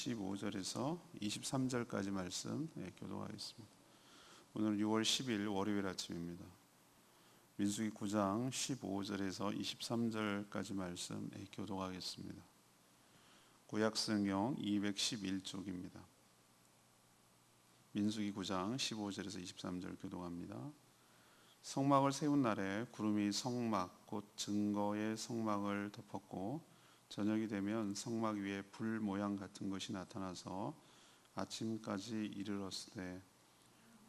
15절에서 23절까지 말씀 교독하겠습니다. 오늘 6월 10일 월요일 아침입니다. 민수기 9장 15절에서 23절까지 말씀 교독하겠습니다. 구약성경 211쪽입니다. 민수기 9장 15절에서 23절 교독합니다. 성막을 세운 날에 구름이 성막 곧 증거의 성막을 덮었고 저녁이 되면 성막 위에 불 모양 같은 것이 나타나서 아침까지 이르렀으되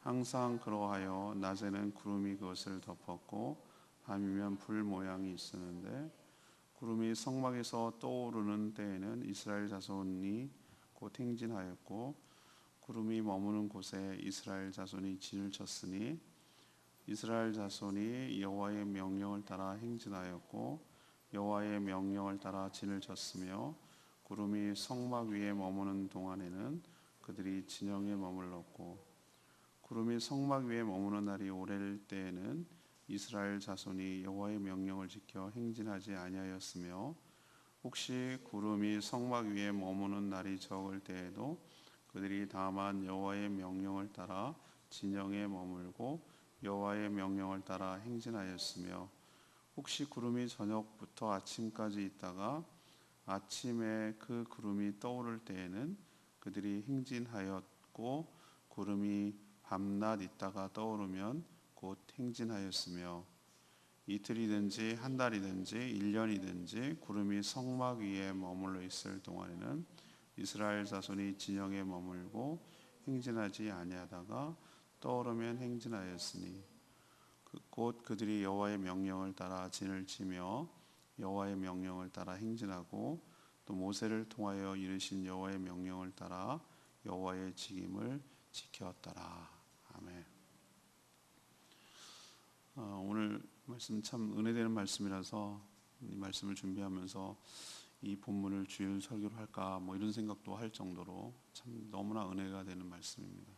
항상 그러하여 낮에는 구름이 그것을 덮었고 밤이면 불 모양이 있었는데 구름이 성막에서 떠오르는 때에는 이스라엘 자손이 곧 행진하였고 구름이 머무는 곳에 이스라엘 자손이 진을 쳤으니 이스라엘 자손이 여호와의 명령을 따라 행진하였고 여호와의 명령을 따라 진을 쳤으며 구름이 성막 위에 머무는 동안에는 그들이 진영에 머물렀고 구름이 성막 위에 머무는 날이 오래일 때에는 이스라엘 자손이 여호와의 명령을 지켜 행진하지 아니하였으며 혹시 구름이 성막 위에 머무는 날이 적을 때에도 그들이 다만 여호와의 명령을 따라 진영에 머물고 여호와의 명령을 따라 행진하였으며 혹시 구름이 저녁부터 아침까지 있다가 아침에 그 구름이 떠오를 때에는 그들이 행진하였고 구름이 밤낮 있다가 떠오르면 곧 행진하였으며 이틀이든지 한 달이든지 1년이든지 구름이 성막 위에 머물러 있을 동안에는 이스라엘 자손이 진영에 머물고 행진하지 아니하다가 떠오르면 행진하였으니 곧 그들이 여호와의 명령을 따라 진을 치며 여호와의 명령을 따라 행진하고 또 모세를 통하여 이르신 여호와의 명령을 따라 여호와의 직임을 지켰더라. 아멘. 오늘 말씀 참 은혜되는 말씀이라서 이 말씀을 준비하면서 이 본문을 주일 설교로 할까 이런 생각도 할 정도로 참 너무나 은혜가 되는 말씀입니다.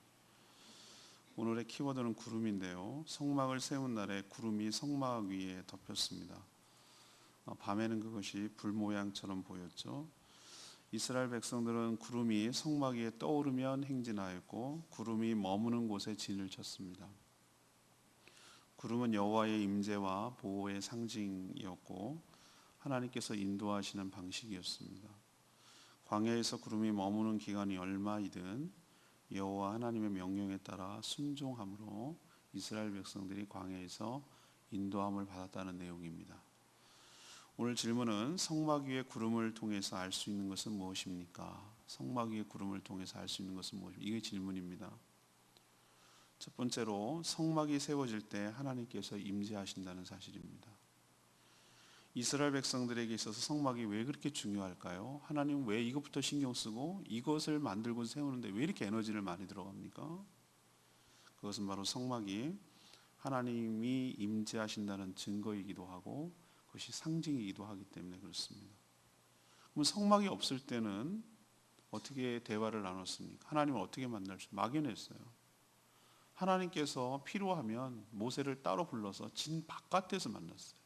오늘의 키워드는 구름인데요. 성막을 세운 날에 구름이 성막 위에 덮였습니다. 밤에는 그것이 불 모양처럼 보였죠. 이스라엘 백성들은 구름이 성막 위에 떠오르면 행진하였고 구름이 머무는 곳에 진을 쳤습니다. 구름은 여호와의 임재와 보호의 상징이었고 하나님께서 인도하시는 방식이었습니다. 광야에서 구름이 머무는 기간이 얼마이든 여호와 하나님의 명령에 따라 순종함으로 이스라엘 백성들이 광야에서 인도함을 받았다는 내용입니다. 오늘 질문은 성막 위의 구름을 통해서 알 수 있는 것은 무엇입니까? 성막 위의 구름을 통해서 알 수 있는 것은 무엇입니까? 이게 질문입니다. 첫 번째로 성막이 세워질 때 하나님께서 임재하신다는 사실입니다. 이스라엘 백성들에게 있어서 성막이 왜 그렇게 중요할까요? 하나님은 왜 이것부터 신경 쓰고 이것을 만들고 세우는데 왜 이렇게 에너지를 많이 들어갑니까? 그것은 바로 성막이 하나님이 임재하신다는 증거이기도 하고 그것이 상징이기도 하기 때문에 그렇습니다. 그럼 성막이 없을 때는 어떻게 대화를 나눴습니까? 하나님을 어떻게 만날 수? 막연했어요. 하나님께서 필요하면 모세를 따로 불러서 진 바깥에서 만났어요.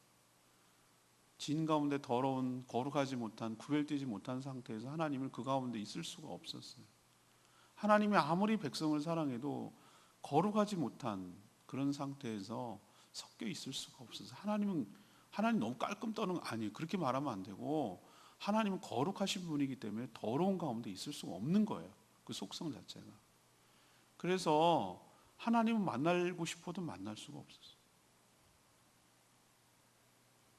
진 가운데 더러운 거룩하지 못한 구별되지 못한 상태에서 하나님을 그 가운데 있을 수가 없었어요. 하나님이 아무리 백성을 사랑해도 거룩하지 못한 그런 상태에서 섞여 있을 수가 없었어요. 하나님 너무 깔끔 떠는 아니에요. 그렇게 말하면 안 되고 하나님은 거룩하신 분이기 때문에 더러운 가운데 있을 수가 없는 거예요. 그 속성 자체가. 그래서 하나님은 만나고 싶어도 만날 수가 없었어요.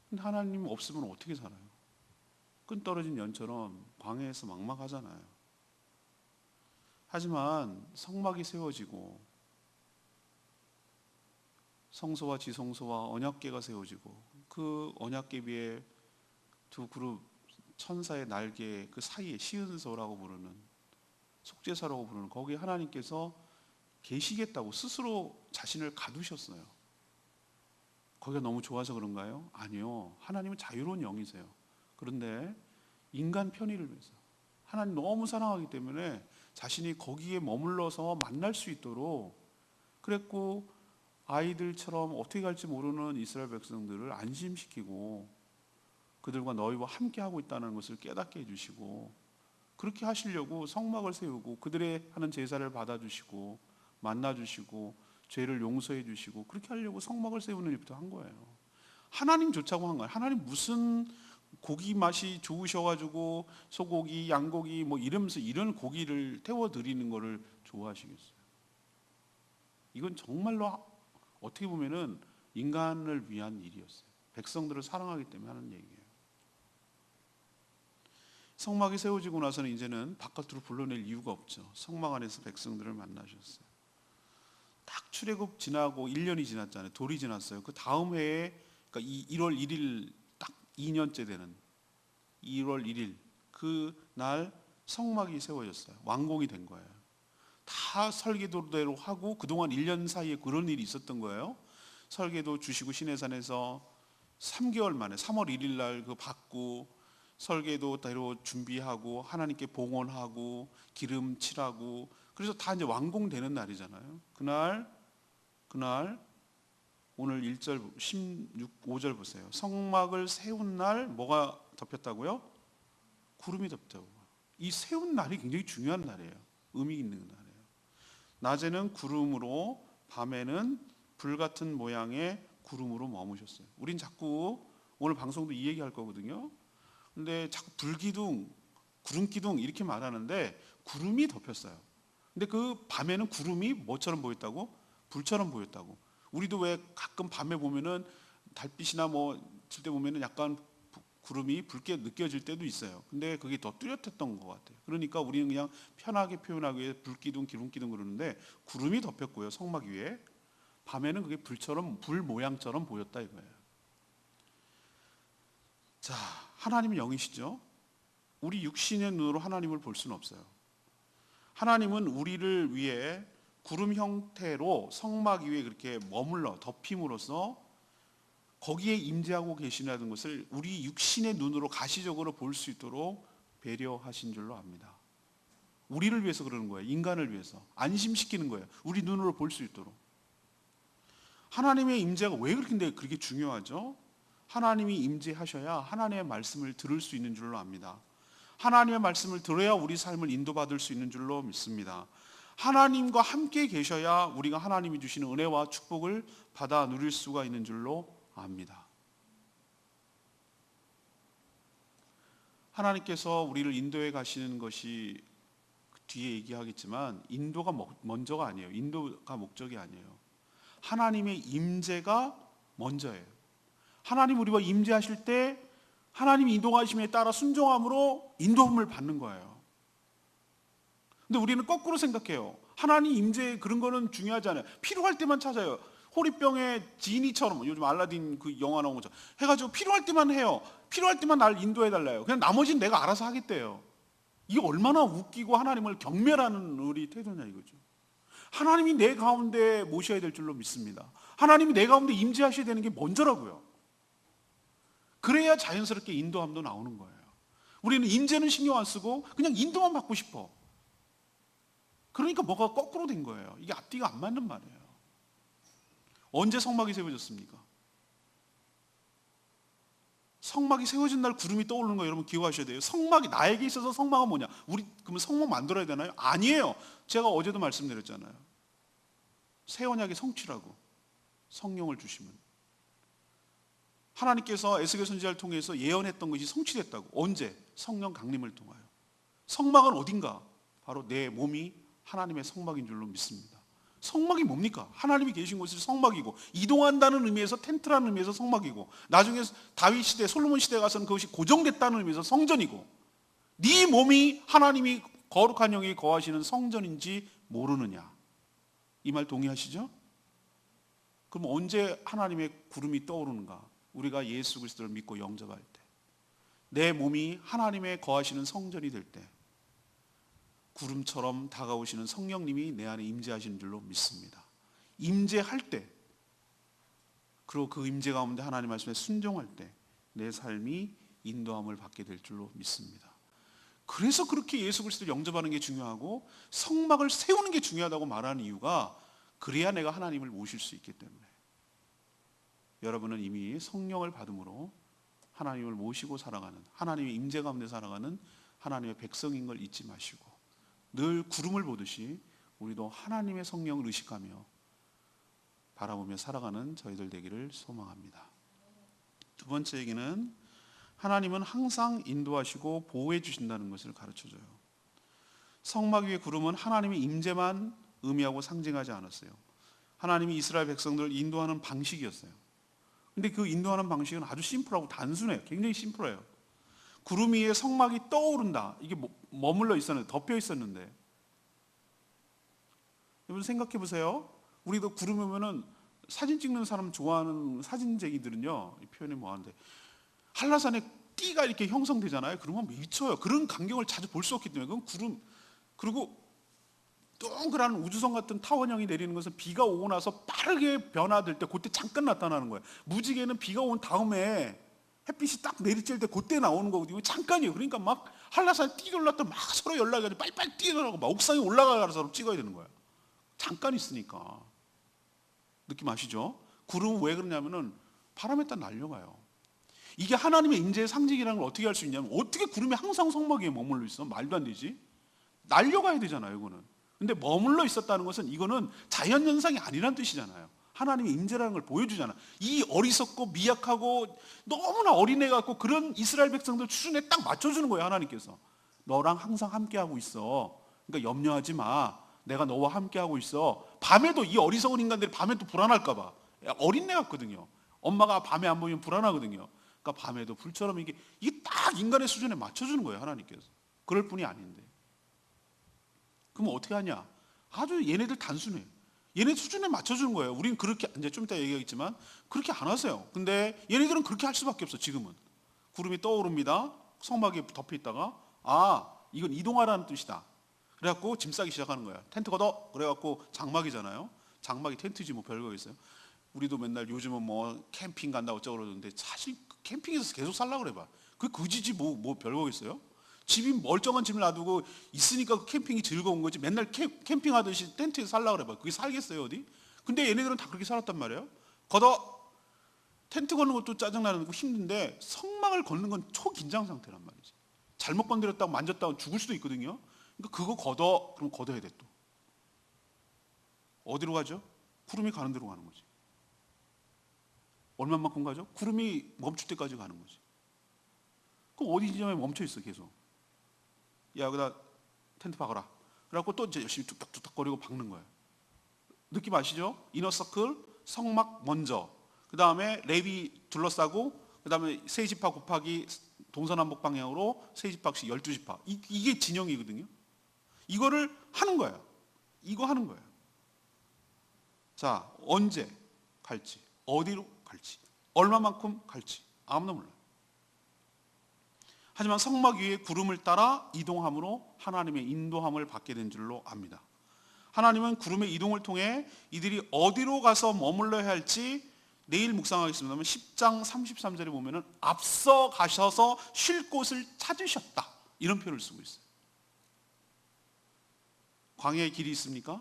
근데 하나님 없으면 어떻게 살아요? 끈 떨어진 연처럼 광야에서 막막하잖아요. 하지만 성막이 세워지고 성소와 지성소와 언약궤가 세워지고 그 언약궤 위에 두 그룹 천사의 날개 그 사이에 시은소라고 부르는 속죄사라고 부르는 거기에 하나님께서 계시겠다고 스스로 자신을 가두셨어요. 거기가 너무 좋아서 그런가요? 아니요. 하나님은 자유로운 영이세요. 그런데 인간 편의를 위해서 하나님 너무 사랑하기 때문에 자신이 거기에 머물러서 만날 수 있도록 그랬고 아이들처럼 어떻게 갈지 모르는 이스라엘 백성들을 안심시키고 그들과 너희와 함께 하고 있다는 것을 깨닫게 해주시고 그렇게 하시려고 성막을 세우고 그들의 하는 제사를 받아주시고 만나주시고 죄를 용서해 주시고 그렇게 하려고 성막을 세우는 일부터 한 거예요. 하나님 좋자고 한 거예요. 하나님 무슨 고기 맛이 좋으셔가지고 소고기, 양고기 뭐 이러면서 이런 고기를 태워 드리는 거를 좋아하시겠어요? 이건 정말로 어떻게 보면은 인간을 위한 일이었어요. 백성들을 사랑하기 때문에 하는 얘기예요. 성막이 세워지고 나서는 이제는 바깥으로 불러낼 이유가 없죠. 성막 안에서 백성들을 만나셨어요. 딱 출애굽 지나고 1년이 지났잖아요. 돌이 지났어요. 그 다음 해에 그러니까 1월 1일 딱 2년째 되는 1월 1일 그날 성막이 세워졌어요. 완공이 된 거예요. 다 설계도대로 하고 그동안 1년 사이에 그런 일이 있었던 거예요. 설계도 주시고 시내산에서 3개월 만에 3월 1일 날 그 받고 설계도대로 준비하고 하나님께 봉헌하고 기름 칠하고 그래서 다 이제 완공되는 날이잖아요. 그날 오늘 1절 5절 보세요. 성막을 세운 날 뭐가 덮였다고요? 구름이 덮였다고. 이 세운 날이 굉장히 중요한 날이에요. 의미 있는 날이에요. 낮에는 구름으로 밤에는 불 같은 모양의 구름으로 머무셨어요. 우린 자꾸 오늘 방송도 이 얘기할 거거든요. 근데 자꾸 불기둥, 구름기둥 이렇게 말하는데 구름이 덮였어요. 근데 그 밤에는 구름이 뭐처럼 보였다고? 불처럼 보였다고. 우리도 왜 가끔 밤에 보면은 달빛이나 뭐 칠 때 보면은 약간 구름이 붉게 느껴질 때도 있어요. 근데 그게 더 뚜렷했던 것 같아요. 그러니까 우리는 그냥 편하게 표현하기 위해 불기둥, 기름기둥 그러는데 구름이 덮였고요. 성막 위에. 밤에는 그게 불처럼 불 모양처럼 보였다 이거예요. 자, 하나님은 영이시죠. 우리 육신의 눈으로 하나님을 볼 수는 없어요. 하나님은 우리를 위해 구름 형태로 성막 위에 그렇게 머물러 덮임으로써 거기에 임재하고 계시다는 것을 우리 육신의 눈으로 가시적으로 볼 수 있도록 배려하신 줄로 압니다. 우리를 위해서 그러는 거예요. 인간을 위해서 안심시키는 거예요. 우리 눈으로 볼 수 있도록. 하나님의 임재가 왜 그렇게 중요하죠? 하나님이 임재하셔야 하나님의 말씀을 들을 수 있는 줄로 압니다. 하나님의 말씀을 들어야 우리 삶을 인도받을 수 있는 줄로 믿습니다. 하나님과 함께 계셔야 우리가 하나님이 주시는 은혜와 축복을 받아 누릴 수가 있는 줄로 압니다. 하나님께서 우리를 인도해 가시는 것이 뒤에 얘기하겠지만 인도가 먼저가 아니에요. 인도가 목적이 아니에요. 하나님의 임재가 먼저예요. 하나님 우리와 임재하실 때 하나님이 인도하심에 따라 순종함으로 인도함을 받는 거예요. 근데 우리는 거꾸로 생각해요. 하나님 임재 그런 거는 중요하지 않아요. 필요할 때만 찾아요. 호리병의 지니처럼 요즘 알라딘 그 영화 나온 것처럼 해가지고 필요할 때만 해요. 필요할 때만 날 인도해 달라요. 그냥 나머지는 내가 알아서 하겠대요. 이게 얼마나 웃기고 하나님을 경멸하는 우리 태도냐 이거죠. 하나님이 내 가운데 모셔야 될 줄로 믿습니다. 하나님이 내 가운데 임재하셔야 되는 게 먼저라고요. 그래야 자연스럽게 인도함도 나오는 거예요. 우리는 임재는 신경 안 쓰고 그냥 인도만 받고 싶어. 그러니까 뭐가 거꾸로 된 거예요. 이게 앞뒤가 안 맞는 말이에요. 언제 성막이 세워졌습니까? 성막이 세워진 날 구름이 떠오르는 거 여러분 기억하셔야 돼요. 성막이 나에게 있어서 성막은 뭐냐? 우리 그러면 성막 만들어야 되나요? 아니에요. 제가 어제도 말씀드렸잖아요. 새 언약의 성취라고 성령을 주시면 하나님께서 에스겔 선지자를 통해서 예언했던 것이 성취됐다고. 언제? 성령 강림을 통하여. 성막은 어딘가? 바로 내 몸이 하나님의 성막인 줄로 믿습니다. 성막이 뭡니까? 하나님이 계신 곳이 성막이고 이동한다는 의미에서 텐트라는 의미에서 성막이고 나중에 다윗 시대, 솔로몬 시대에 가서는 그것이 고정됐다는 의미에서 성전이고 네 몸이 하나님이 거룩한 영이 거하시는 성전인지 모르느냐? 이 말 동의하시죠? 그럼 언제 하나님의 구름이 떠오르는가? 우리가 예수 그리스도를 믿고 영접할 때, 내 몸이 하나님의 거하시는 성전이 될 때, 구름처럼 다가오시는 성령님이 내 안에 임재하시는 줄로 믿습니다. 임재할 때, 그리고 그 임재 가운데 하나님 말씀에 순종할 때 내 삶이 인도함을 받게 될 줄로 믿습니다. 그래서 그렇게 예수 그리스도를 영접하는 게 중요하고 성막을 세우는 게 중요하다고 말하는 이유가 그래야 내가 하나님을 모실 수 있기 때문에. 여러분은 이미 성령을 받음으로 하나님을 모시고 살아가는, 하나님의 임재 가운데 살아가는 하나님의 백성인 걸 잊지 마시고 늘 구름을 보듯이 우리도 하나님의 성령을 의식하며 바라보며 살아가는 저희들 되기를 소망합니다. 두 번째 얘기는 하나님은 항상 인도하시고 보호해 주신다는 것을 가르쳐줘요. 성막 위의 구름은 하나님의 임재만 의미하고 상징하지 않았어요. 하나님이 이스라엘 백성들을 인도하는 방식이었어요. 근데 그 인도하는 방식은 아주 심플하고 단순해요. 굉장히 심플해요. 구름 위에 성막이 떠오른다. 이게 머물러 있었는데, 덮여 있었는데. 여러분 생각해 보세요. 우리도 구름 오면은 사진 찍는 사람 좋아하는 사진쟁이들은요, 이 표현이 뭐한데 한라산에 띠가 이렇게 형성되잖아요. 그러면 미쳐요. 그런 광경을 자주 볼 수 없기 때문에. 그건 구름, 그리고 동그란 우주선 같은 타원형이 내리는 것은 비가 오고 나서 빠르게 변화될 때 그때 잠깐 나타나는 거예요. 무지개는 비가 온 다음에 햇빛이 딱 내리쬐을 때 그때 나오는 거거든요. 잠깐이에요. 그러니까 막 한라산에 뛰어올랐다 막 서로 연락해가지고 빨리빨리 뛰어나가고 막 옥상에 올라가서 찍어야 되는 거예요. 잠깐 있으니까. 느낌 아시죠? 구름은 왜 그러냐면은 바람에 따라 날려가요. 이게 하나님의 임재의 상징이라는 걸 어떻게 할 수 있냐면, 어떻게 구름이 항상 성막 위에 머물러 있어? 말도 안 되지. 날려가야 되잖아요, 이거는. 근데 머물러 있었다는 것은 이거는 자연현상이 아니란 뜻이잖아요. 하나님의 임재라는 걸 보여주잖아. 이 어리석고 미약하고 너무나 어린애 같고 그런 이스라엘 백성들 수준에 딱 맞춰주는 거예요, 하나님께서. 너랑 항상 함께하고 있어. 그러니까 염려하지 마. 내가 너와 함께하고 있어. 밤에도 이 어리석은 인간들이 밤에도 불안할까 봐. 어린애 같거든요. 엄마가 밤에 안 보이면 불안하거든요. 그러니까 밤에도 불처럼 이게 딱 인간의 수준에 맞춰주는 거예요, 하나님께서. 그럴 뿐이 아닌데. 그럼 어떻게 하냐? 아주 얘네들 단순해. 얘네 수준에 맞춰주는 거예요. 우리는 그렇게, 이제 좀 이따 얘기하겠지만 그렇게 안 하세요. 근데 얘네들은 그렇게 할 수밖에 없어. 지금은 구름이 떠오릅니다. 성막에 덮여 있다가 이건 이동하라는 뜻이다. 그래갖고 짐 싸기 시작하는 거야. 텐트 걷어. 그래갖고 장막이잖아요. 장막이 텐트지 뭐 별거 있어요. 우리도 맨날 요즘은 뭐 캠핑 간다고 어쩌고 그러는데 사실 캠핑에서 계속 살라고 그래봐. 그게 그지지 뭐 별거 있어요? 집이 멀쩡한 집을 놔두고 있으니까 캠핑이 즐거운 거지. 맨날 캠핑하듯이 텐트에서 살라고 그래봐. 그게 살겠어요 어디? 근데 얘네들은 다 그렇게 살았단 말이에요. 걷어. 텐트 걷는 것도 짜증나는 거 힘든데 성막을 걷는 건 초긴장 상태란 말이지. 잘못 건드렸다고 만졌다고 죽을 수도 있거든요. 그러니까 그거 걷어. 그럼 걷어야 돼 또. 어디로 가죠? 구름이 가는 대로 가는 거지. 얼마만큼 가죠? 구름이 멈출 때까지 가는 거지. 그럼 어디 지점에 멈춰 있어 계속. 야, 여기다 텐트 박아라. 그래갖고 또 이제 열심히 뚝딱뚝딱거리고 박는 거예요. 느낌 아시죠? 이너서클, 성막 먼저. 그 다음에 레위 둘러싸고, 그 다음에 세지파 곱하기 동서남북 방향으로 세지파씩 12지파. 이게 진영이거든요. 이거를 하는 거예요. 이거 하는 거예요. 자, 언제 갈지, 어디로 갈지, 얼마만큼 갈지 아무도 몰라요. 하지만 성막 위에 구름을 따라 이동함으로 하나님의 인도함을 받게 된 줄로 압니다. 하나님은 구름의 이동을 통해 이들이 어디로 가서 머물러야 할지 내일 묵상하겠습니다만 10장 33절에 보면은 앞서 가셔서 쉴 곳을 찾으셨다. 이런 표현을 쓰고 있어요. 광야에 길이 있습니까?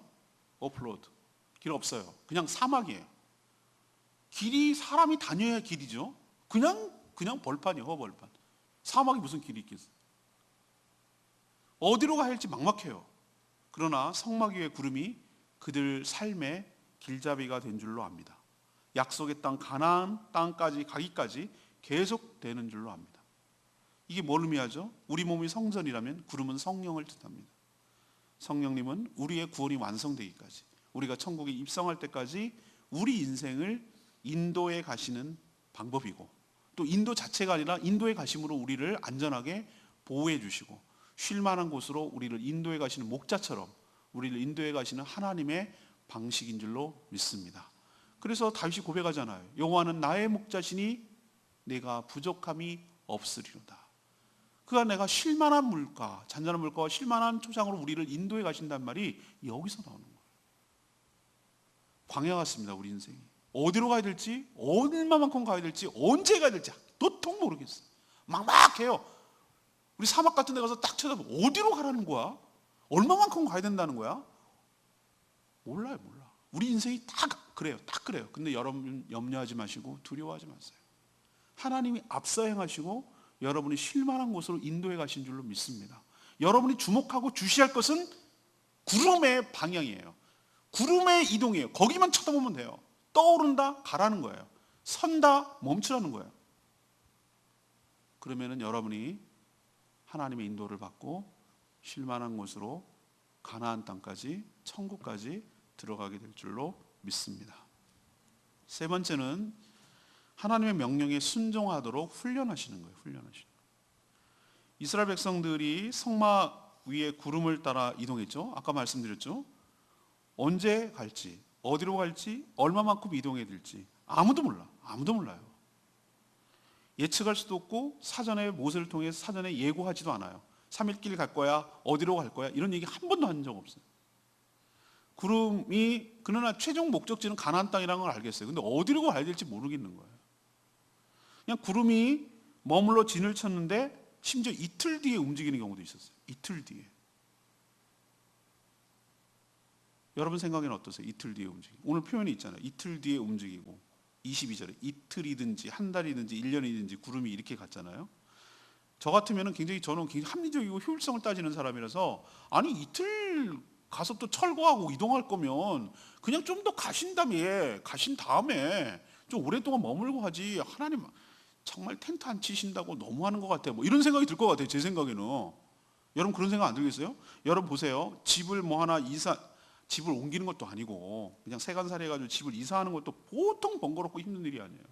오프로드. 길 없어요. 그냥 사막이에요. 길이 사람이 다녀야 길이죠. 그냥 벌판이에요. 허벌판. 사막이 무슨 길이 있겠어요? 어디로 가야 할지 막막해요. 그러나 성막 위의 구름이 그들 삶의 길잡이가 된 줄로 압니다. 약속의 땅 가나안 땅까지 가기까지 계속되는 줄로 압니다. 이게 뭘 의미하죠? 우리 몸이 성전이라면 구름은 성령을 뜻합니다. 성령님은 우리의 구원이 완성되기까지, 우리가 천국에 입성할 때까지 우리 인생을 인도해 가시는 방법이고, 또 인도 자체가 아니라 인도에 가심으로 우리를 안전하게 보호해 주시고 쉴 만한 곳으로 우리를 인도해 가시는 목자처럼 우리를 인도해 가시는 하나님의 방식인 줄로 믿습니다. 그래서 다윗이 고백하잖아요. 여호와는 나의 목자시니 내가 부족함이 없으리로다. 그가 내가 쉴 만한 물가, 잔잔한 물가와 쉴 만한 초장으로 우리를 인도해 가신단 말이 여기서 나오는 거예요. 광야 같습니다. 우리 인생이. 어디로 가야 될지, 얼마만큼 가야 될지, 언제 가야 될지 도통 모르겠어요. 막막해요. 우리 사막 같은 데 가서 딱 쳐다보면 어디로 가라는 거야? 얼마만큼 가야 된다는 거야? 몰라요. 우리 인생이 다 그래요. 딱 그래요. 근데 여러분 염려하지 마시고 두려워하지 마세요. 하나님이 앞서 행하시고 여러분이 쉴만한 곳으로 인도해 가신 줄로 믿습니다. 여러분이 주목하고 주시할 것은 구름의 방향이에요. 구름의 이동이에요. 거기만 쳐다보면 돼요. 떠오른다, 가라는 거예요. 선다, 멈추라는 거예요. 그러면은 여러분이 하나님의 인도를 받고 쉴만한 곳으로 가나안 땅까지, 천국까지 들어가게 될 줄로 믿습니다. 세 번째는 하나님의 명령에 순종하도록 훈련하시는 거예요. 훈련하시는 거예요. 이스라엘 백성들이 성막 위에 구름을 따라 이동했죠. 아까 말씀드렸죠. 언제 갈지, 어디로 갈지, 얼마만큼 이동해야 될지 아무도 몰라. 아무도 몰라요. 예측할 수도 없고 사전에 모세를 통해 사전에 예고하지도 않아요. 3일길 갈 거야, 어디로 갈 거야 이런 얘기 한 번도 한 적 없어요. 구름이 그러나 최종 목적지는 가나안 땅이라는 걸 알겠어요. 근데 어디로 가야 될지 모르겠는 거예요. 그냥 구름이 머물러 진을 쳤는데 심지어 이틀 뒤에 움직이는 경우도 있었어요. 이틀 뒤에. 여러분 생각에는 어떠세요? 이틀 뒤에 움직이고. 오늘 표현이 있잖아요. 이틀 뒤에 움직이고 22절에 이틀이든지 한 달이든지 1년이든지 구름이 이렇게 갔잖아요. 저는 굉장히 합리적이고 효율성을 따지는 사람이라서 아니 이틀 가서 또 철거하고 이동할 거면 그냥 좀 더 가신 다음에 좀 오랫동안 머물고 하지. 하나님 정말 텐트 안 치신다고 너무하는 것 같아요. 뭐 이런 생각이 들 것 같아요. 제 생각에는. 여러분 그런 생각 안 들겠어요? 여러분 보세요. 집을 집을 옮기는 것도 아니고 그냥 세간살이 해가지고 집을 이사하는 것도 보통 번거롭고 힘든 일이 아니에요.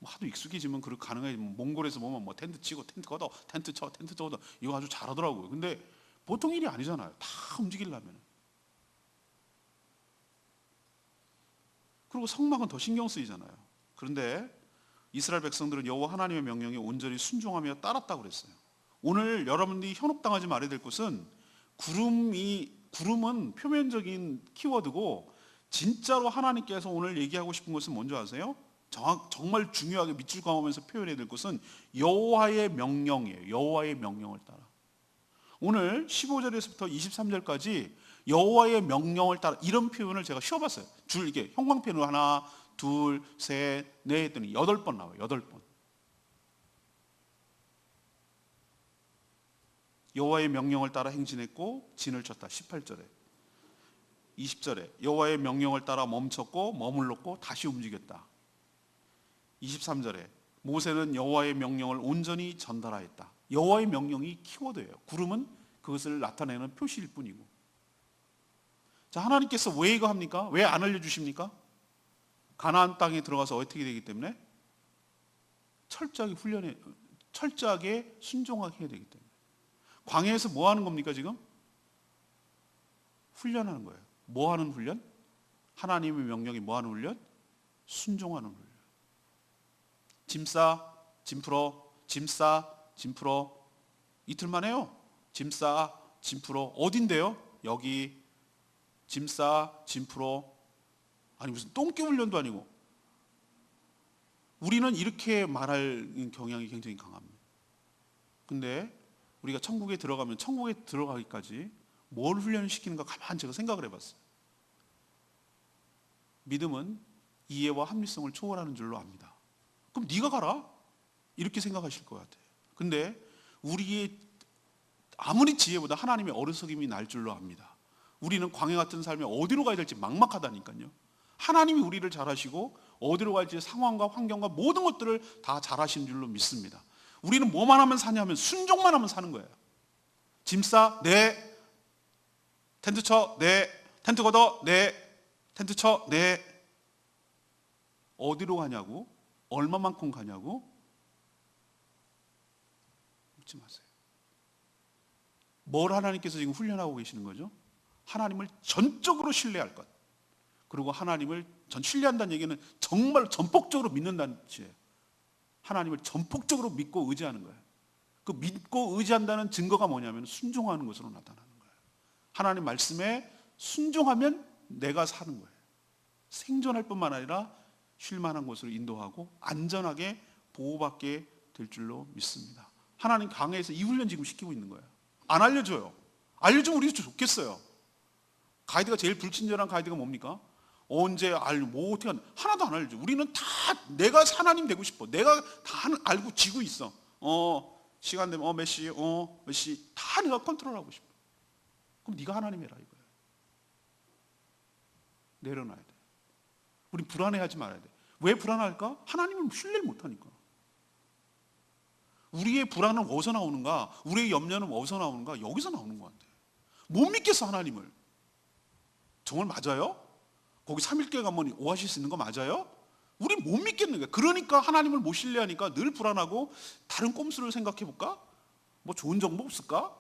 하도 익숙해지면 가능해지면 몽골에서 보면 뭐 텐트 치고 텐트 걷어 텐트 쳐 텐트 걷어 이거 아주 잘하더라고요. 근데 보통 일이 아니잖아요. 다 움직이려면. 그리고 성막은 더 신경 쓰이잖아요. 그런데 이스라엘 백성들은 여호와 하나님의 명령에 온전히 순종하며 따랐다고 그랬어요. 오늘 여러분들이 현혹당하지 말아야 될 것은 구름은 표면적인 키워드고 진짜로 하나님께서 오늘 얘기하고 싶은 것은 뭔지 아세요? 정말 중요하게 밑줄 그으면서 표현해야 될 것은 여호와의 명령이에요. 여호와의 명령을 따라. 오늘 15절에서부터 23절까지 여호와의 명령을 따라 이런 표현을 제가 쉬어봤어요. 이게 형광펜으로 하나, 둘, 셋, 넷 했더니 8번 나와요. 8번. 여호와의 명령을 따라 행진했고 진을 쳤다. 18절에. 20절에 여호와의 명령을 따라 멈췄고 머물렀고 다시 움직였다. 23절에 모세는 여호와의 명령을 온전히 전달하였다. 여호와의 명령이 키워드예요. 구름은 그것을 나타내는 표시일 뿐이고. 자, 하나님께서 왜 이거 합니까? 왜 안 알려주십니까? 가나안 땅에 들어가서 어떻게 되기 때문에? 철저하게 순종하게 해야 되기 때문에. 광야에서 뭐 하는 겁니까 지금? 훈련하는 거예요. 뭐 하는 훈련? 하나님의 명령이 뭐 하는 훈련? 순종하는 훈련. 짐 싸, 짐 풀어, 짐 싸, 짐 풀어. 이틀만 해요. 짐 싸, 짐 풀어. 어딘데요? 여기. 짐 싸, 짐 풀어. 아니 무슨 똥개 훈련도 아니고. 우리는 이렇게 말할 경향이 굉장히 강합니다. 근데 우리가 천국에 들어가기까지 뭘 훈련시키는가 가만히 제가 생각을 해봤어요. 믿음은 이해와 합리성을 초월하는 줄로 압니다. 그럼 네가 가라 이렇게 생각하실 것 같아요. 근데 우리의 아무리 지혜보다 하나님의 어리석임이 날 줄로 압니다. 우리는 광야 같은 삶에 어디로 가야 될지 막막하다니까요. 하나님이 우리를 잘 아시고 어디로 갈지 상황과 환경과 모든 것들을 다 잘 아시는 줄로 믿습니다. 우리는 뭐만 하면 사냐면 순종만 하면 사는 거예요. 짐 싸? 네. 텐트 쳐? 네. 텐트 걷어? 네. 텐트 쳐? 네. 어디로 가냐고? 얼마만큼 가냐고? 묻지 마세요. 뭘 하나님께서 지금 훈련하고 계시는 거죠? 하나님을 전적으로 신뢰할 것. 그리고 하나님을 신뢰한다는 얘기는 정말 전폭적으로 믿는다는 뜻이에요. 하나님을 전폭적으로 믿고 의지하는 거예요. 그 믿고 의지한다는 증거가 뭐냐면 순종하는 것으로 나타나는 거예요. 하나님 말씀에 순종하면 내가 사는 거예요. 생존할 뿐만 아니라 쉴 만한 곳으로 인도하고 안전하게 보호받게 될 줄로 믿습니다. 하나님 강해에서 이 훈련 지금 시키고 있는 거예요. 안 알려줘요. 알려주면 우리도 좋겠어요. 가이드가 제일 불친절한 가이드가 뭡니까? 언제 알고 뭐 어떻게 하나도 안 알죠. 우리는 다 내가 하나님 되고 싶어. 내가 다 알고 지고 있어. 시간 되면 몇 시, 몇 시 다 내가 컨트롤하고 싶어. 그럼 네가 하나님이라 이거야. 내려놔야 돼. 우리 불안해하지 말아야 돼. 왜 불안할까? 하나님을 신뢰를 못하니까. 우리의 불안은 어디서 나오는가? 우리의 염려는 어디서 나오는가? 여기서 나오는 것 같아요. 못 믿겠어 하나님을. 정말 맞아요? 거기 3일교회 가면 오아시스 있는 거 맞아요? 우리 못 믿겠는 거야. 그러니까 하나님을 못 신뢰하니까 늘 불안하고 다른 꼼수를 생각해 볼까? 뭐 좋은 정보 없을까?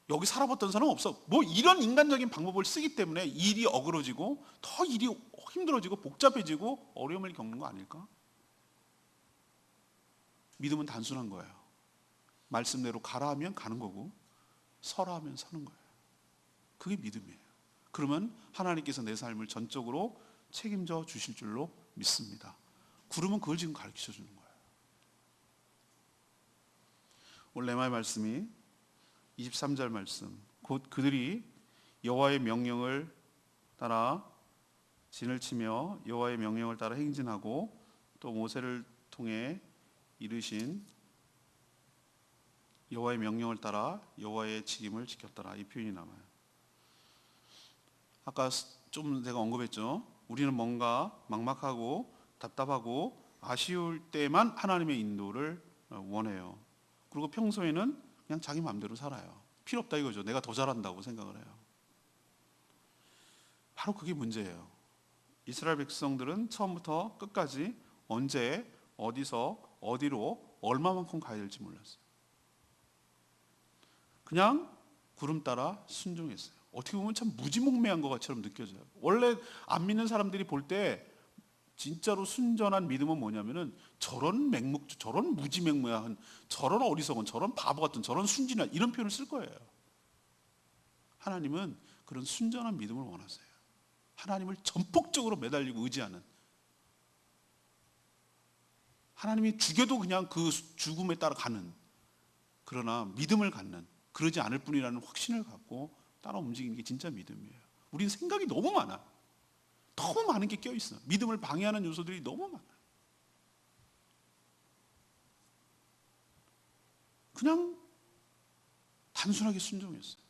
여기 살아봤던 사람 없어. 뭐 이런 인간적인 방법을 쓰기 때문에 일이 어그러지고 더 일이 힘들어지고 복잡해지고 어려움을 겪는 거 아닐까? 믿음은 단순한 거예요. 말씀대로 가라 하면 가는 거고 서라 하면 서는 거예요. 그게 믿음이에요. 그러면 하나님께서 내 삶을 전적으로 책임져 주실 줄로 믿습니다. 구름은 그걸 지금 가르쳐 주는 거예요. 오늘 레마의 말씀이 23절 말씀, 곧 그들이 여호와의 명령을 따라 진을 치며 여호와의 명령을 따라 행진하고 또 모세를 통해 이르신 여호와의 명령을 따라 여호와의 책임을 지켰더라. 이 표현이 남아요. 아까 좀 제가 언급했죠. 우리는 뭔가 막막하고 답답하고 아쉬울 때만 하나님의 인도를 원해요. 그리고 평소에는 그냥 자기 마음대로 살아요. 필요 없다 이거죠. 내가 더 잘한다고 생각을 해요. 바로 그게 문제예요. 이스라엘 백성들은 처음부터 끝까지 언제 어디서 어디로 얼마만큼 가야 될지 몰랐어요. 그냥 구름 따라 순종했어요. 어떻게 보면 참 무지몽매한 것처럼 느껴져요. 원래 안 믿는 사람들이 볼 때 진짜로 순전한 믿음은 뭐냐면은 저런 저런 무지맹무한, 저런 어리석은, 저런 바보 같은, 저런 순진한 이런 표현을 쓸 거예요. 하나님은 그런 순전한 믿음을 원하세요. 하나님을 전폭적으로 매달리고 의지하는, 하나님이 죽여도 그냥 그 죽음에 따라 가는, 그러나 믿음을 갖는, 그러지 않을 뿐이라는 확신을 갖고 따라 움직이는 게 진짜 믿음이에요. 우리는 생각이 너무 많아. 너무 많은 게 껴있어. 믿음을 방해하는 요소들이 너무 많아요. 그냥 단순하게 순종했어요.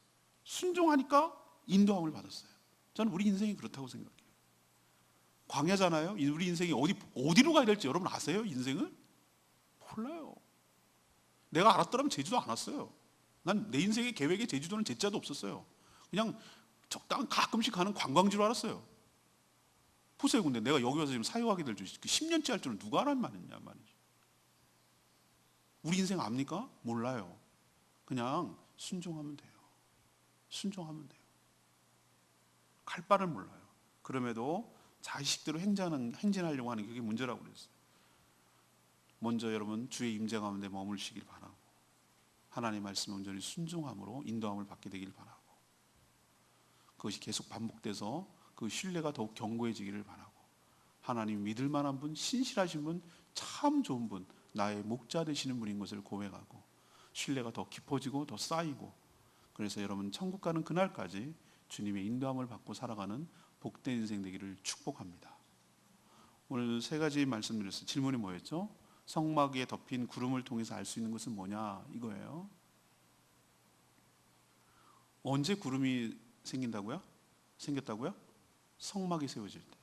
순종하니까 인도함을 받았어요. 저는 우리 인생이 그렇다고 생각해요. 광야잖아요. 우리 인생이 어디로 가야 될지 여러분 아세요? 인생을? 몰라요. 내가 알았더라면 제주도 안 왔어요. 난 내 인생의 계획에 제주도는 제자도 없었어요. 그냥 적당 가끔씩 가는 관광지로 알았어요. 보세요. 근데 내가 여기 와서 지금 사역하게 될 줄 10년째 할 줄은 누가 알았냐 말이죠. 우리 인생 압니까? 몰라요. 그냥 순종하면 돼요. 순종하면 돼요. 갈 바를 몰라요. 그럼에도 자식대로 행진하려고 하는 게 그게 문제라고 그랬어요. 먼저 여러분 주의 임재 가운데 머물시길 바라고, 하나님의 말씀에 온전히 순종함으로 인도함을 받게 되길 바라고, 그것이 계속 반복돼서 그 신뢰가 더욱 견고해지기를 바라고, 하나님 믿을 만한 분, 신실하신 분, 참 좋은 분, 나의 목자 되시는 분인 것을 고백하고 신뢰가 더 깊어지고 더 쌓이고, 그래서 여러분 천국 가는 그날까지 주님의 인도함을 받고 살아가는 복된 인생 되기를 축복합니다. 오늘 세 가지 말씀드렸어요. 질문이 뭐였죠? 성막 위에 덮인 구름을 통해서 알 수 있는 것은 뭐냐 이거예요. 언제 구름이 생겼다고요? 성막이 세워질 때.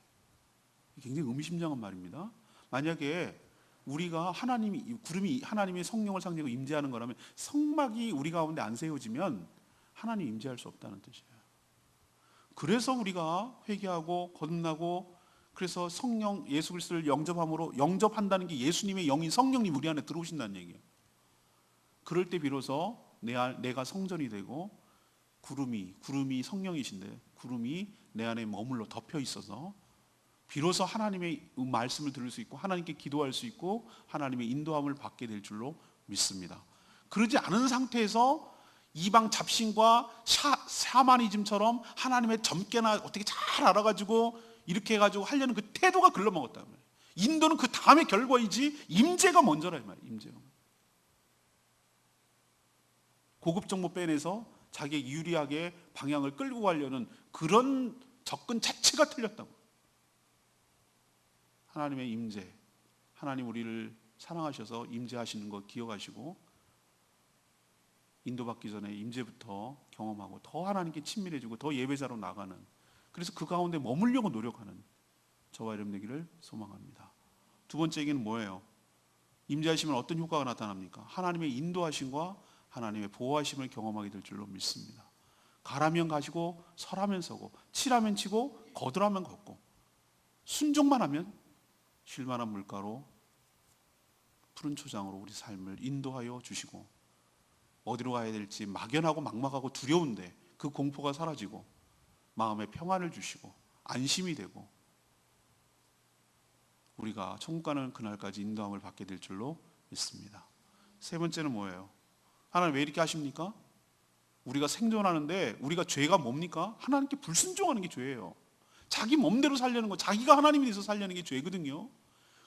굉장히 의미심장한 말입니다. 만약에 우리가 구름이 하나님의 성령을 상징하고 임재하는 거라면 성막이 우리 가운데 안 세워지면 하나님 임재할 수 없다는 뜻이에요. 그래서 우리가 회개하고 거듭나고, 그래서 성령 예수 그리스도를 영접한다는 게 예수님의 영인 성령님 우리 안에 들어오신다는 얘기예요. 그럴 때 비로소 내가 성전이 되고 구름이 성령이신데 구름이 내 안에 머물러 덮여 있어서 비로소 하나님의 말씀을 들을 수 있고 하나님께 기도할 수 있고 하나님의 인도함을 받게 될 줄로 믿습니다. 그러지 않은 상태에서 이방 잡신과 샤머니즘처럼 하나님의 점괘나 어떻게 잘 알아가지고 이렇게 해가지고 하려는 그 태도가 글러먹었다는 거예요. 인도는 그 다음에 결과이지 임재가 먼저라 이 말이에요. 임재가. 고급 정보 빼내서 자기의 유리하게 방향을 끌고 가려는 그런 접근 자체가 틀렸다고. 하나님의 임재, 하나님 우리를 사랑하셔서 임재하시는 것 기억하시고 인도받기 전에 임재부터 경험하고 더 하나님께 친밀해지고 더 예배자로 나가는, 그래서 그 가운데 머물려고 노력하는 저와 여러분 되기를 소망합니다. 두 번째 얘기는 뭐예요? 임재하시면 어떤 효과가 나타납니까? 하나님의 인도하심과 하나님의 보호하심을 경험하게 될 줄로 믿습니다. 가라면 가시고 설하면 서고 치라면 치고 거두라면 걷고 순종만 하면 쉴만한 물가로 푸른 초장으로 우리 삶을 인도하여 주시고, 어디로 가야 될지 막연하고 막막하고 두려운데 그 공포가 사라지고 마음에 평안을 주시고 안심이 되고 우리가 천국 가는 그날까지 인도함을 받게 될 줄로 믿습니다. 세 번째는 뭐예요? 하나님 왜 이렇게 하십니까? 우리가 생존하는데 우리가 죄가 뭡니까? 하나님께 불순종하는 게 죄예요. 자기 몸대로 살려는 거, 자기가 하나님이 돼서 살려는 게 죄거든요.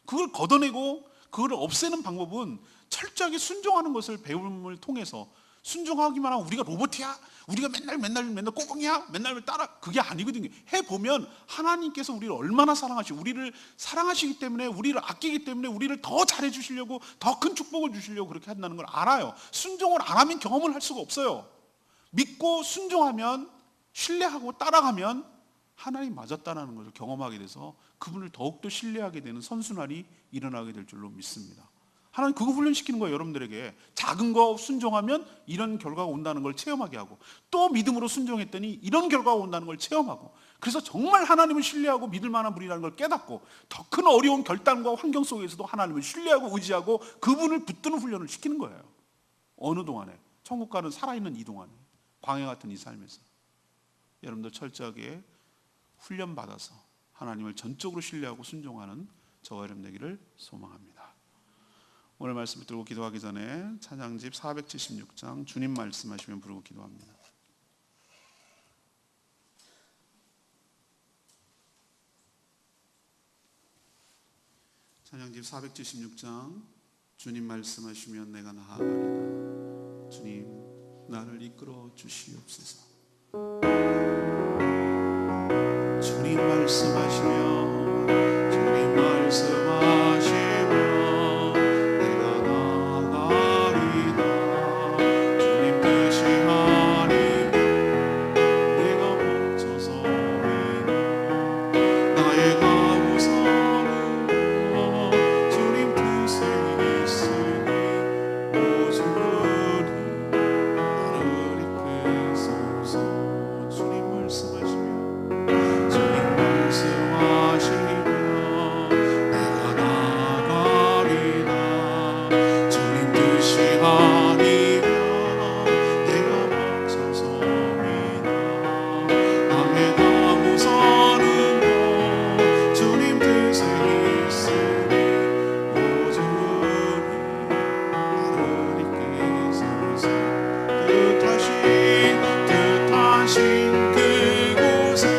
그걸 걷어내고 그걸 없애는 방법은 철저하게 순종하는 것을 배움을 통해서, 순종하기만 하면 우리가 로봇이야? 우리가 맨날 꼬공이야? 맨날 따라, 그게 아니거든요. 해보면 하나님께서 우리를 얼마나 사랑하시고 우리를 사랑하시기 때문에, 우리를 아끼기 때문에 우리를 더 잘해주시려고, 더 큰 축복을 주시려고 그렇게 한다는 걸 알아요. 순종을 안 하면 경험을 할 수가 없어요. 믿고 순종하면, 신뢰하고 따라가면 하나님 맞았다는 것을 경험하게 돼서 그분을 더욱더 신뢰하게 되는 선순환이 일어나게 될 줄로 믿습니다. 하나님 그거 훈련시키는 거예요. 여러분들에게 작은 거 순종하면 이런 결과가 온다는 걸 체험하게 하고, 또 믿음으로 순종했더니 이런 결과가 온다는 걸 체험하고, 그래서 정말 하나님을 신뢰하고 믿을 만한 분이라는 걸 깨닫고 더 큰 어려운 결단과 환경 속에서도 하나님을 신뢰하고 의지하고 그분을 붙드는 훈련을 시키는 거예요. 어느 동안에? 천국가는 살아있는 이 동안에, 광야 같은 이 삶에서 여러분들 철저하게 훈련받아서 하나님을 전적으로 신뢰하고 순종하는 저와 여러분 되기를 소망합니다. 오늘 말씀 들고 기도하기 전에 찬양집 476장 주님 말씀하시면 부르고 기도합니다. 찬양집 476장 주님 말씀하시면 내가 나아가리라. 주님 나를 이끌어 주시옵소서. 주님 말씀하시면, 주님 말씀하시면 내가 나아가리라. 주님 뜻이 아니면 내가 멈춰서리라. 나의 가고서는 주님 뜻에 있으니 오직 나를 이끄소서. 주님 말씀하시면, 내가 나아가리라. 주님 뜻이 아니면 내가 멈춰서리라. 나의 가고서는 주님 뜻에 있으니 오직 나를 이끄소서. 뜻하신 그곳에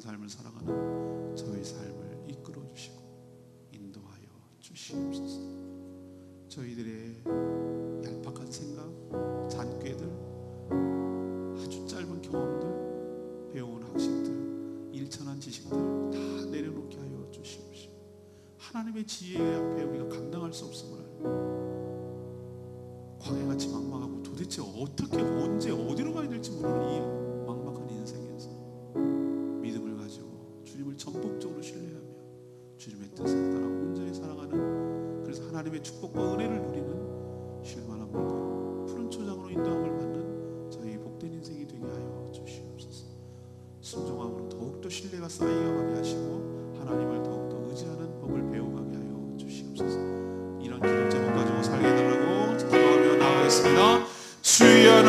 삶을 살아가는 저의 삶을 이끌어 주시고 인도하여 주시옵소서. 저희들의 얄팍한 생각, 잔꾀들, 아주 짧은 경험들, 귀천한 지식들 다 내려놓게 하여 주시옵시고 하나님의 지혜 앞에 우리가 감당할 수 없음을 알고 광야같이 막막하고 도대체 어떻게 언제 어디로 가야 될지 모르는 이 막막한 인생에서 믿음을 가지고 주님을 전폭적으로 신뢰하며 주님의 뜻에 따라 온전히 살아가는, 그래서 하나님의 축복과 은혜를 누리는 쉴만한 물고 푸른 초장으로 인도함을 받는 저희 복된 인생이 되게 하여 주시옵소서. 순종함으로 더욱더 신뢰가 쌓여가게 하시고 하나님을 더욱더 의지하는 법을 배워가게 하여 주시옵소서. 이런 기도 제목 가지고 살게 해달라고 기도하며 나아가겠습니다. 주여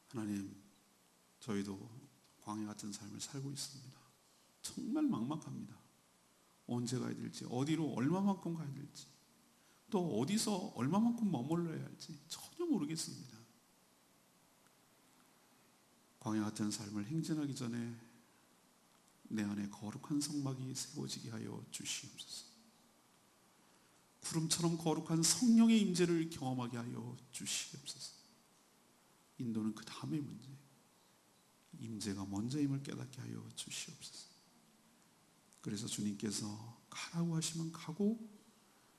하나님, 저희도 광야 같은 삶을 살고 있습니다. 정말 막막합니다. 언제 가야 될지, 어디로 얼마만큼 가야 될지, 또 어디서 얼마만큼 머물러야 할지 전혀 모르겠습니다. 광야 같은 삶을 행진하기 전에 내 안에 거룩한 성막이 세워지게 하여 주시옵소서. 구름처럼 거룩한 성령의 임재를 경험하게 하여 주시옵소서. 인도는 그 다음의 문제, 임재가 먼저임을 깨닫게 하여 주시옵소서. 그래서 주님께서 가라고 하시면 가고,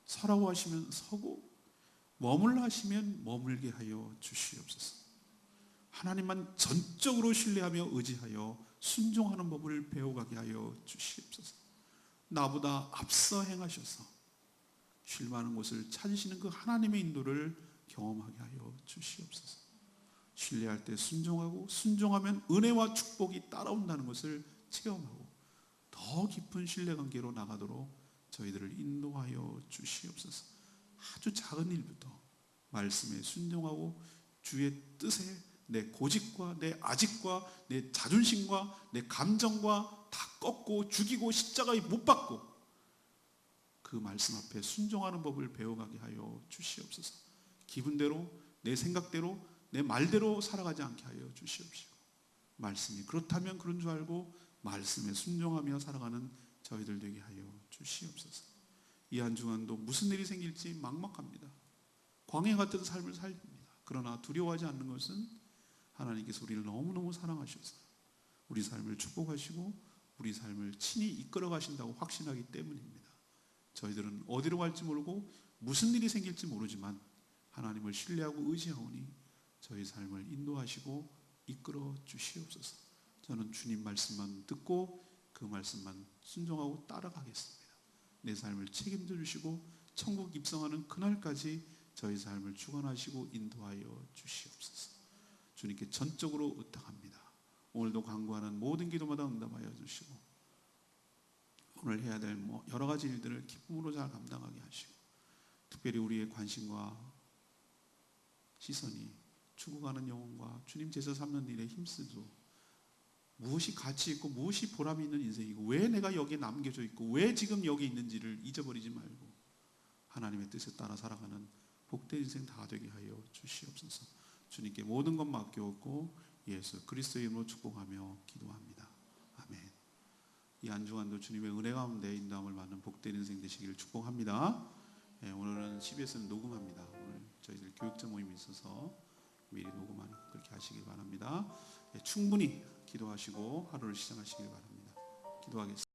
서라고 하시면 서고, 머물라 하시면 머물게 하여 주시옵소서. 하나님만 전적으로 신뢰하며 의지하여 순종하는 법을 배워가게 하여 주시옵소서. 나보다 앞서 행하셔서 쉴 만한 곳을 찾으시는 그 하나님의 인도를 경험하게 하여 주시옵소서. 신뢰할 때 순종하고, 순종하면 은혜와 축복이 따라온다는 것을 체험하고 더 깊은 신뢰관계로 나가도록 저희들을 인도하여 주시옵소서. 아주 작은 일부터 말씀에 순종하고 주의 뜻에 내 고집과 내 아집과 내 자존심과 내 감정과 다 꺾고 죽이고 십자가에 못 박고 그 말씀 앞에 순종하는 법을 배워가게 하여 주시옵소서. 기분대로, 내 생각대로, 내 말대로 살아가지 않게 하여 주시옵시고, 말씀이 그렇다면 그런 줄 알고 말씀에 순종하며 살아가는 저희들 되게 하여 주시옵소서. 이 한 주간도 무슨 일이 생길지 막막합니다. 광야 같은 삶을 삽니다. 그러나 두려워하지 않는 것은 하나님께서 우리를 너무너무 사랑하셔서 우리 삶을 축복하시고 우리 삶을 친히 이끌어 가신다고 확신하기 때문입니다. 저희들은 어디로 갈지 모르고 무슨 일이 생길지 모르지만 하나님을 신뢰하고 의지하오니 저희 삶을 인도하시고 이끌어 주시옵소서. 저는 주님 말씀만 듣고 그 말씀만 순종하고 따라가겠습니다. 내 삶을 책임져 주시고 천국 입성하는 그날까지 저희 삶을 주관하시고 인도하여 주시옵소서. 주님께 전적으로 의탁합니다. 오늘도 간구하는 모든 기도마다 응답하여 주시고 오늘 해야 될 여러 가지 일들을 기쁨으로 잘 감당하게 하시고, 특별히 우리의 관심과 시선이 죽어가는 영혼과 주님 제사 삼는 일에 힘쓰죠. 무엇이 가치 있고 무엇이 보람이 있는 인생이고 왜 내가 여기에 남겨져 있고 왜 지금 여기 있는지를 잊어버리지 말고 하나님의 뜻에 따라 살아가는 복된 인생 다 되게 하여 주시옵소서. 주님께 모든 것 맡겨오고 예수 그리스도의 이름으로 축복하며 기도합니다. 아멘. 이 한 주간도 주님의 은혜 가운데 인도함을 받는 복된 인생 되시기를 축복합니다. 오늘은 CBS는 녹음합니다. 오늘 저희들 교육자 모임이 있어서 미리 녹음하는 그렇게 하시길 바랍니다. 충분히 기도하시고 하루를 시작하시길 바랍니다. 기도하겠습니다.